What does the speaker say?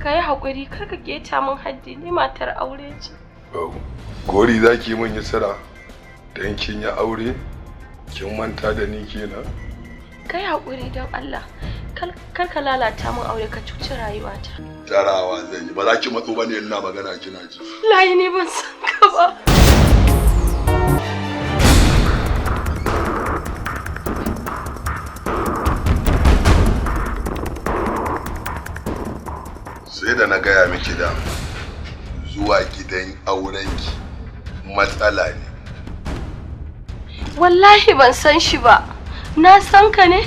ka yi haƙuri kar ka keta min haddi, ni matar aure ce. Gori za ki min yasira don kin yi aure? Kin manta da ni kenan? Ka yi haƙuri don Allah, kar ka lalata min aure ka cuci rayuwata. Tarawa zan yi, ba za ki matso ba ne ina magana kina ji. Layi ni ban san ka ba. Sai da na gaya miki da zuwa gidan aurenki matsala ne. Wallahi ban san shi ba. Na san ka ne?